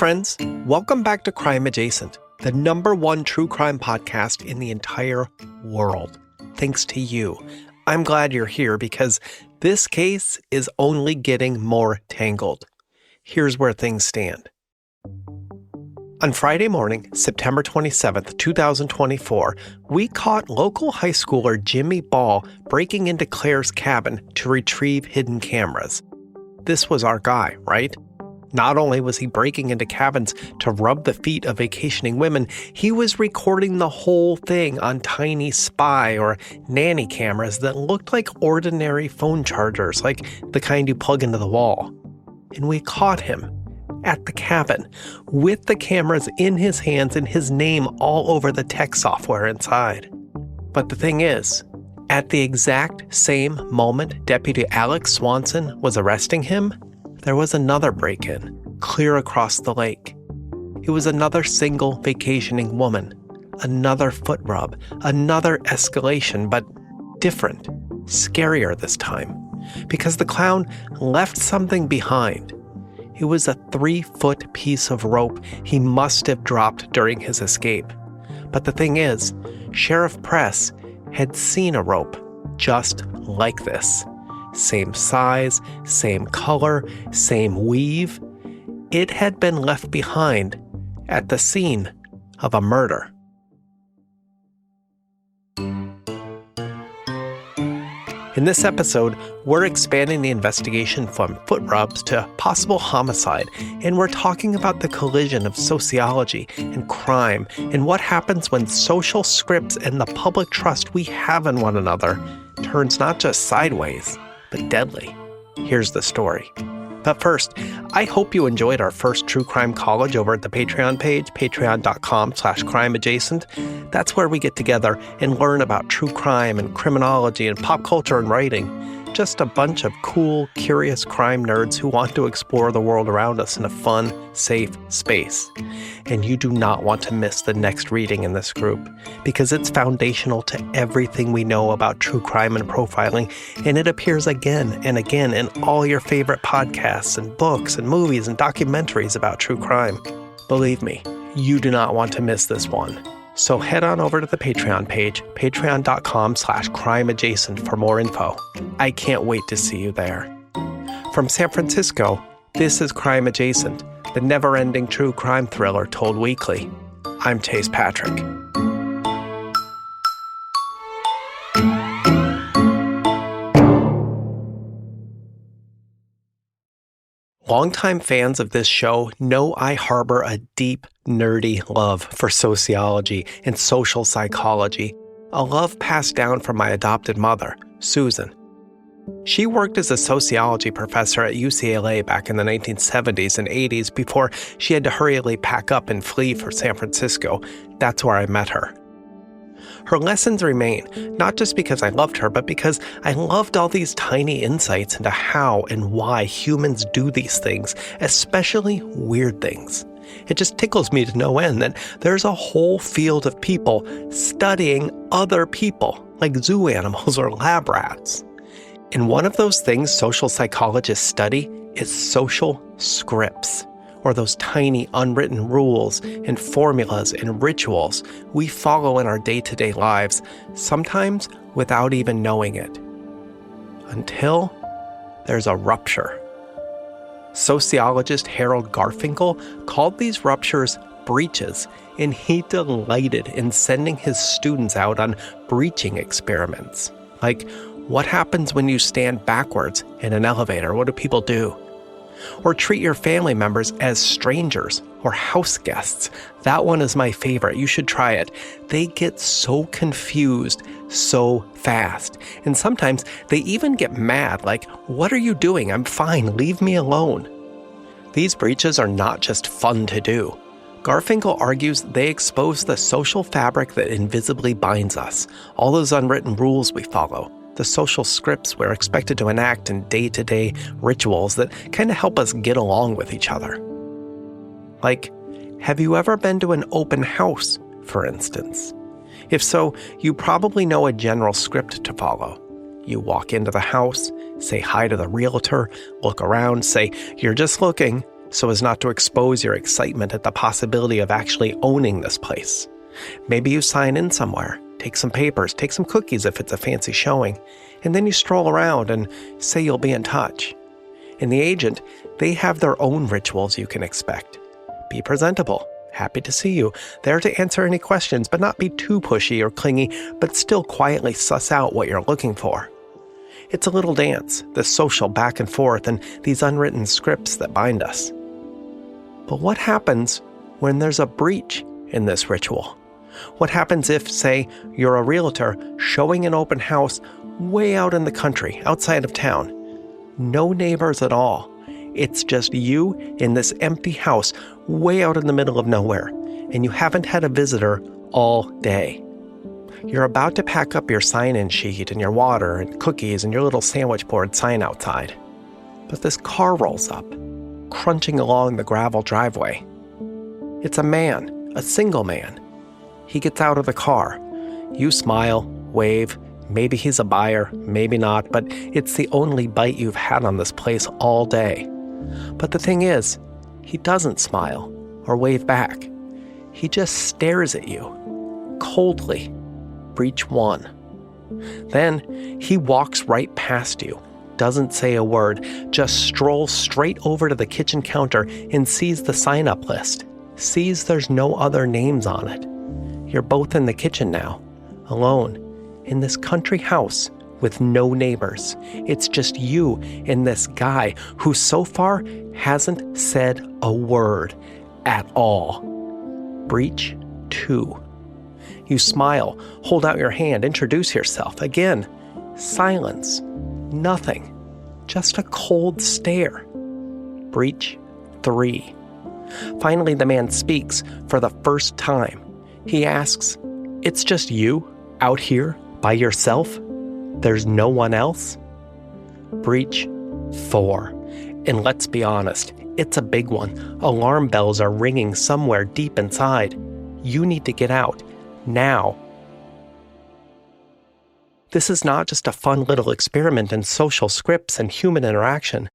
friends. Welcome back to Crime Adjacent, the #1 true crime podcast in the entire world. Thanks to you. I'm glad you're here because this case is only getting more tangled. Here's where things stand. On Friday morning, September 27th, 2024, we caught local high schooler Jimmy Ball breaking into Claire's cabin to retrieve hidden cameras. This was our guy, right? Not only was he breaking into cabins to rub the feet of vacationing women, he was recording the whole thing on tiny spy or nanny cameras that looked like ordinary phone chargers, like the kind you plug into the wall. And we caught him at the cabin with the cameras in his hands and his name all over the tech software inside. But the thing is, at the exact same moment Deputy Alex Swanson was arresting him, there was another break-in, clear across the lake. It was another single vacationing woman, another foot rub, another escalation, but different, scarier this time, because the clown left something behind. It was a 3-foot piece of rope he must have dropped during his escape. But the thing is, Sheriff Press had seen a rope just like this. Same size, same color, same weave. It had been left behind at the scene of a murder. In this episode, we're expanding the investigation from foot rubs to possible homicide, and we're talking about the collision of sociology and crime and what happens when social scripts and the public trust we have in one another turns not just sideways, but deadly. Here's the story. But first, I hope you enjoyed our first True Crime College over at the Patreon page, patreon.com/crimeadjacent. That's where we get together and learn about true crime and criminology and pop culture and writing. Just a bunch of cool, curious crime nerds who want to explore the world around us in a fun, safe space. And you do not want to miss the next reading in this group, because it's foundational to everything we know about true crime and profiling, and it appears again and again in all your favorite podcasts and books and movies and documentaries about true crime. Believe me, you do not want to miss this one. So head on over to the Patreon page, patreon.com/crimeadjacent for more info. I can't wait to see you there. From San Francisco, this is Crime Adjacent, the never-ending true crime thriller told weekly. I'm Chase Patrick. Longtime fans of this show know I harbor a deep, nerdy love for sociology and social psychology, a love passed down from my adopted mother, Susan. She worked as a sociology professor at UCLA back in the 1970s and 80s before she had to hurriedly pack up and flee for San Francisco. That's where I met her. Her lessons remain, not just because I loved her, but because I loved all these tiny insights into how and why humans do these things, especially weird things. It just tickles me to no end that there's a whole field of people studying other people, like zoo animals or lab rats. And one of those things social psychologists study is social scripts, or those tiny unwritten rules and formulas and rituals we follow in our day-to-day lives, sometimes without even knowing it. Until there's a rupture. Sociologist Harold Garfinkel called these ruptures breaches, and he delighted in sending his students out on breaching experiments. Like, what happens when you stand backwards in an elevator? What do people do? Or treat your family members as strangers or house guests. That one is my favorite. You should try it. They get so confused so fast. And sometimes they even get mad, like, "What are you doing? I'm fine. Leave me alone." These breaches are not just fun to do. Garfinkel argues they expose the social fabric that invisibly binds us, all those unwritten rules we follow, the social scripts we're expected to enact in day-to-day rituals that kind of help us get along with each other. Like, have you ever been to an open house, for instance? If so, you probably know a general script to follow. You walk into the house, say hi to the realtor, look around, say, "You're just looking," so as not to expose your excitement at the possibility of actually owning this place. Maybe you sign in somewhere, take some papers, take some cookies if it's a fancy showing, and then you stroll around and say you'll be in touch. And the agent, they have their own rituals you can expect. Be presentable, happy to see you, there to answer any questions, but not be too pushy or clingy, but still quietly suss out what you're looking for. It's a little dance, this social back and forth, and these unwritten scripts that bind us. But what happens when there's a breach in this ritual? What happens if, say, you're a realtor showing an open house way out in the country, outside of town? No neighbors at all. It's just you in this empty house way out in the middle of nowhere, and you haven't had a visitor all day. You're about to pack up your sign-in sheet and your water and cookies and your little sandwich board sign outside. But this car rolls up, crunching along the gravel driveway. It's a man, a single man. He gets out of the car. You smile, wave. Maybe he's a buyer, maybe not, but it's the only bite you've had on this place all day. But the thing is, he doesn't smile or wave back. He just stares at you, coldly. Breach 1. Then he walks right past you, doesn't say a word, just strolls straight over to the kitchen counter and sees the sign-up list, sees there's no other names on it. You're both in the kitchen now, alone, in this country house with no neighbors. It's just you and this guy who so far hasn't said a word at all. Breach 2. You smile, hold out your hand, introduce yourself. Again, silence. Nothing. Just a cold stare. Breach 3. Finally, the man speaks for the first time. He asks, "It's just you out here by yourself? There's no one else?" Breach 4. And let's be honest, it's a big one. Alarm bells are ringing somewhere deep inside. You need to get out. Now. This is not just a fun little experiment in social scripts and human interaction.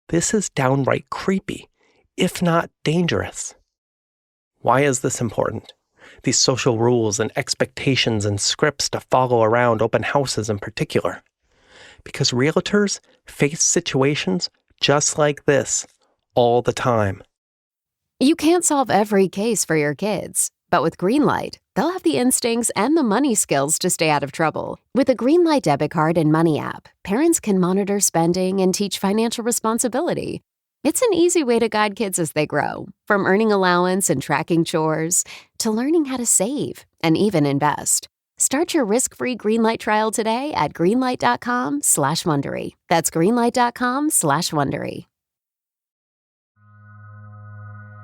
This is downright creepy, if not dangerous. Why is this important? These social rules and expectations and scripts to follow around open houses in particular. Because realtors face situations just like this all the time. You can't solve every case for your kids, but with Greenlight, they'll have the instincts and the money skills to stay out of trouble. With a Greenlight debit card and money app, parents can monitor spending and teach financial responsibility. It's an easy way to guide kids as they grow, from earning allowance and tracking chores to learning how to save and even invest. Start your risk-free Greenlight trial today at greenlight.com/Wondery. That's greenlight.com/Wondery.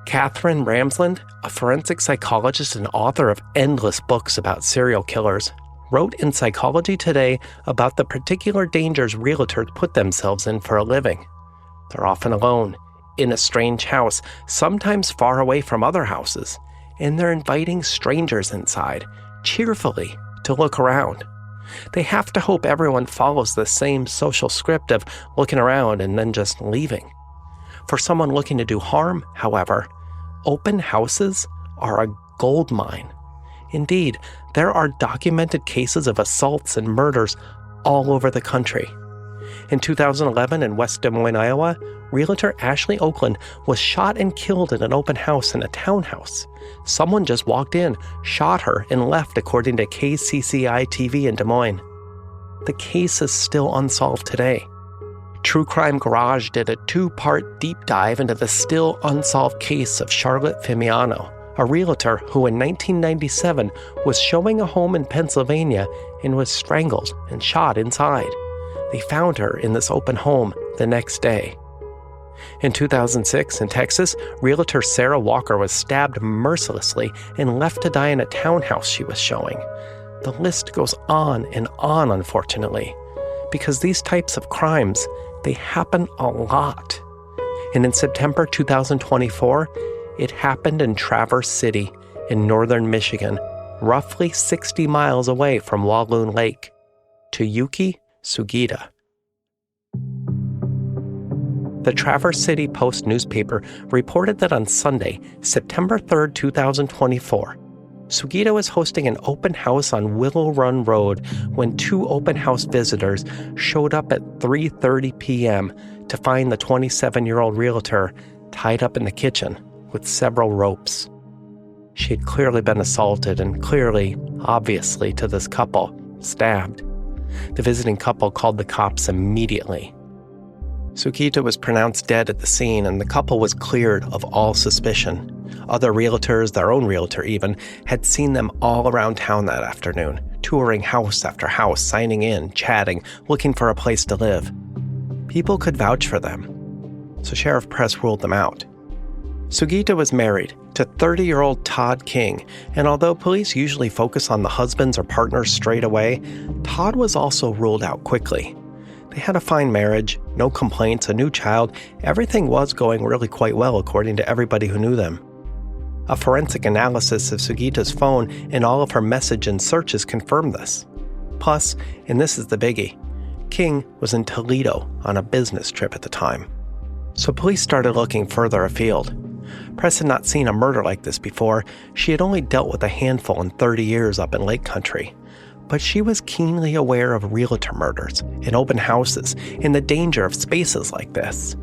Catherine Ramsland, a forensic psychologist and author of endless books about serial killers, wrote in Psychology Today about the particular dangers realtors put themselves in for a living. They're often alone, in a strange house, sometimes far away from other houses, and they're inviting strangers inside, cheerfully, to look around. They have to hope everyone follows the same social script of looking around and then just leaving. For someone looking to do harm, however, open houses are a goldmine. Indeed, there are documented cases of assaults and murders all over the country. In 2011 in West Des Moines, Iowa, realtor Ashley Oakland was shot and killed in an open house in a townhouse. Someone just walked in, shot her, and left, according to KCCI-TV in Des Moines. The case is still unsolved today. True Crime Garage did a 2-part deep dive into the still unsolved case of Charlotte Fimiano, a realtor who in 1997 was showing a home in Pennsylvania and was strangled and shot inside. They found her in this open home the next day. In 2006 in Texas, realtor Sarah Walker was stabbed mercilessly and left to die in a townhouse she was showing. The list goes on and on, unfortunately, because these types of crimes, they happen a lot. And in September 2024, it happened in Traverse City in northern Michigan, roughly 60 miles away from Walloon Lake, to Yuki Sugita. The Traverse City Post newspaper reported that on Sunday, September 3rd, 2024, Sugita was hosting an open house on Willow Run Road when two open house visitors showed up at 3:30 p.m. to find the 27-year-old realtor tied up in the kitchen with several ropes. She had clearly been assaulted and clearly, obviously to this couple, stabbed. The visiting couple called the cops immediately. Sugita was pronounced dead at the scene, and the couple was cleared of all suspicion. Other realtors, their own realtor even, had seen them all around town that afternoon, touring house after house, signing in, chatting, looking for a place to live. People could vouch for them, so Sheriff Press ruled them out. Sugita was married to 30-year-old Todd King, and although police usually focus on the husbands or partners straight away, Todd was also ruled out quickly. They had a fine marriage, no complaints, a new child. Everything was going really quite well according to everybody who knew them. A forensic analysis of Sugita's phone and all of her message and searches confirmed this. Plus, and this is the biggie, King was in Toledo on a business trip at the time. So police started looking further afield. Press had not seen a murder like this before. She had only dealt with a handful in 30 years up in Lake Country. But she was keenly aware of realtor murders in open houses and the danger of spaces like this.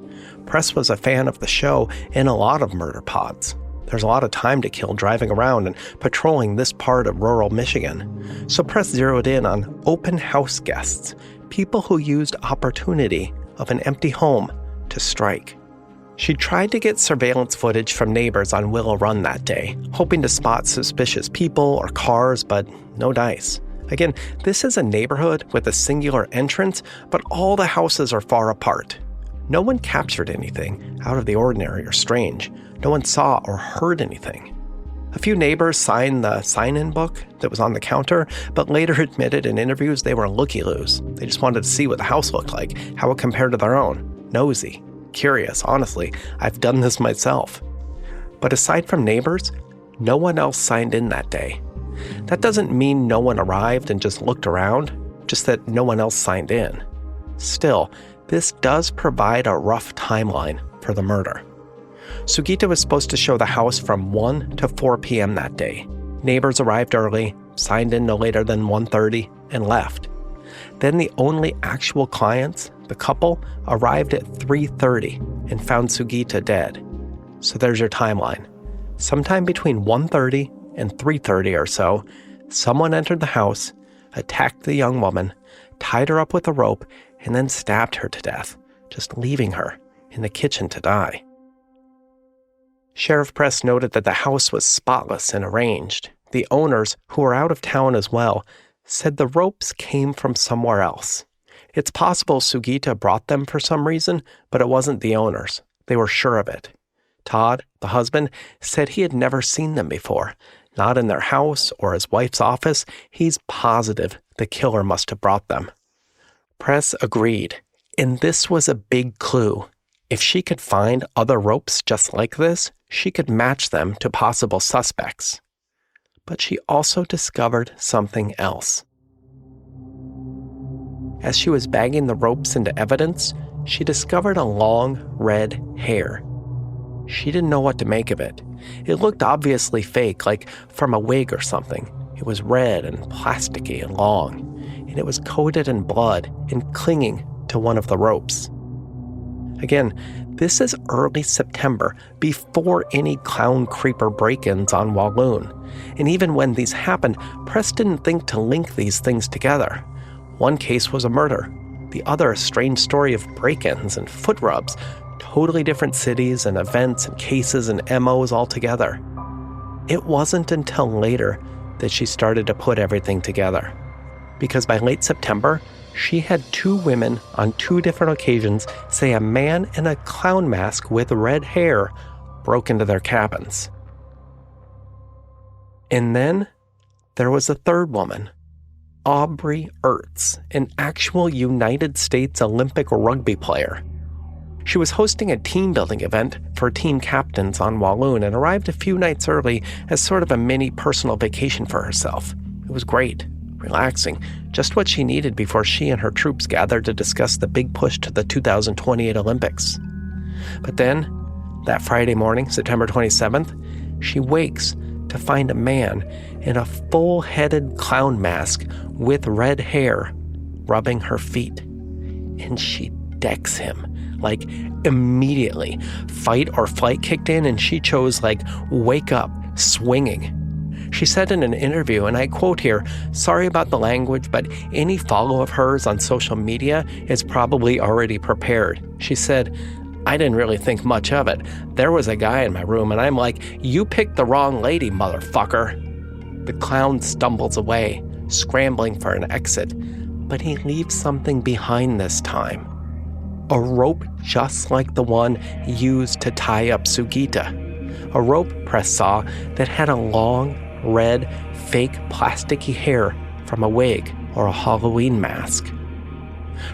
Press was a fan of the show and a lot of murder pods. There's a lot of time to kill driving around and patrolling this part of rural Michigan. So Press zeroed in on open house guests, people who used opportunity of an empty home to strike. She tried to get surveillance footage from neighbors on Willow Run that day, hoping to spot suspicious people or cars, but no dice. Again, this is a neighborhood with a singular entrance, but all the houses are far apart. No one captured anything out of the ordinary or strange. No one saw or heard anything. A few neighbors signed the sign-in book that was on the counter, but later admitted in interviews they were looky-loos. They just wanted to see what the house looked like, how it compared to their own. Nosy, curious, honestly. I've done this myself. But aside from neighbors, no one else signed in that day. That doesn't mean no one arrived and just looked around, just that no one else signed in. Still, this does provide a rough timeline for the murder. Sugita was supposed to show the house from 1 to 4 p.m. that day. Neighbors arrived early, signed in no later than 1:30, and left. Then the only actual clients, the couple, arrived at 3:30 and found Sugita dead. So there's your timeline. Sometime between 1:30 and 3:30 or so, someone entered the house, attacked the young woman, tied her up with a rope, and then stabbed her to death, just leaving her in the kitchen to die. Sheriff Press noted that the house was spotless and arranged. The owners, who were out of town as well, said the ropes came from somewhere else. It's possible Sugita brought them for some reason, but it wasn't the owners. They were sure of it. Todd, the husband, said he had never seen them before. Not in their house or his wife's office. He's positive the killer must have brought them. Press agreed, and this was a big clue. If she could find other ropes just like this, she could match them to possible suspects. But she also discovered something else. As she was bagging the ropes into evidence, she discovered a long red hair. She didn't know what to make of it. It looked obviously fake, like from a wig or something. It was red and plasticky and long, and it was coated in blood and clinging to one of the ropes. Again, this is early September, before any clown creeper break-ins on Walloon. And even when these happened, Press didn't think to link these things together. One case was a murder, the other a strange story of break-ins and foot rubs, totally different cities and events and cases and MOs altogether. It wasn't until later that she started to put everything together. Because by late September, she had two women on two different occasions say a man in a clown mask with red hair broke into their cabins. And then there was a third woman, Aubrey Ertz, an actual United States Olympic rugby player. She was hosting a team-building event for team captains on Walloon and arrived a few nights early as sort of a mini personal vacation for herself. It was great, relaxing, just what she needed before she and her troops gathered to discuss the big push to the 2028 Olympics. But then, that Friday morning, September 27th, she wakes to find a man in a full-headed clown mask with red hair rubbing her feet. And she decks him, like immediately. Fight or flight kicked in and she chose wake up, swinging. She said in an interview, and I quote here, "Sorry about the language, but any follow of hers on social media is probably already prepared." She said, "I didn't really think much of it. There was a guy in my room, and I'm like, you picked the wrong lady, motherfucker." The clown stumbles away, scrambling for an exit, but he leaves something behind this time. A rope just like the one used to tie up Sugita. A rope, press saw, that had a long, red, fake plasticky hair from a wig or a Halloween mask.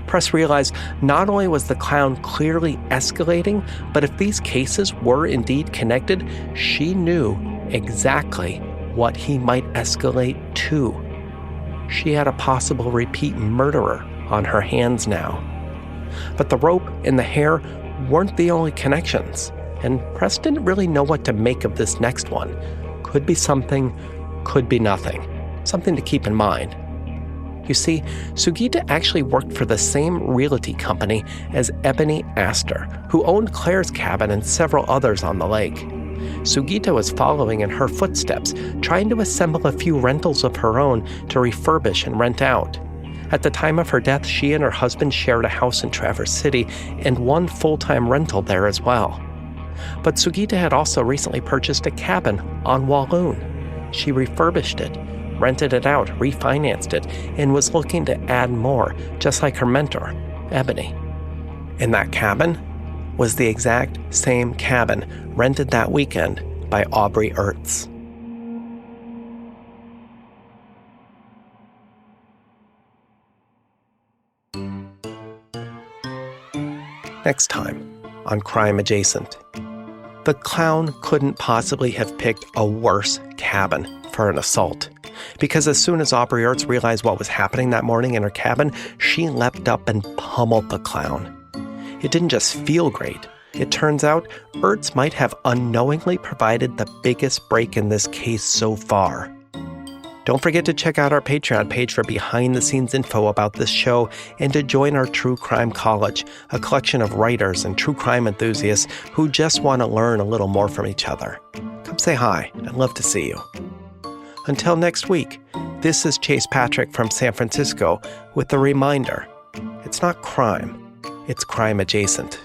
Press realized not only was the clown clearly escalating, but if these cases were indeed connected, she knew exactly what he might escalate to. She had a possible repeat murderer on her hands now. But the rope and the hair weren't the only connections, and Press didn't really know what to make of this next one. Could be something, could be nothing. Something to keep in mind. You see, Sugita actually worked for the same realty company as Ebony Astor, who owned Claire's cabin and several others on the lake. Sugita was following in her footsteps, trying to assemble a few rentals of her own to refurbish and rent out. At the time of her death, she and her husband shared a house in Traverse City and one full-time rental there as well. But Sugita had also recently purchased a cabin on Walloon. She refurbished it, rented it out, refinanced it, and was looking to add more, just like her mentor, Ebony. And that cabin was the exact same cabin rented that weekend by Aubrey Ertz. Next time on Crime Adjacent. The clown couldn't possibly have picked a worse cabin for an assault, because as soon as Aubrey Ertz realized what was happening that morning in her cabin, she leapt up and pummeled the clown. It didn't just feel great. It turns out Ertz might have unknowingly provided the biggest break in this case so far. Don't forget to check out our Patreon page for behind-the-scenes info about this show and to join our True Crime College, a collection of writers and true crime enthusiasts who just want to learn a little more from each other. Come say hi. I'd love to see you. Until next week, this is Chase Patrick from San Francisco with a reminder, it's not crime, it's crime adjacent.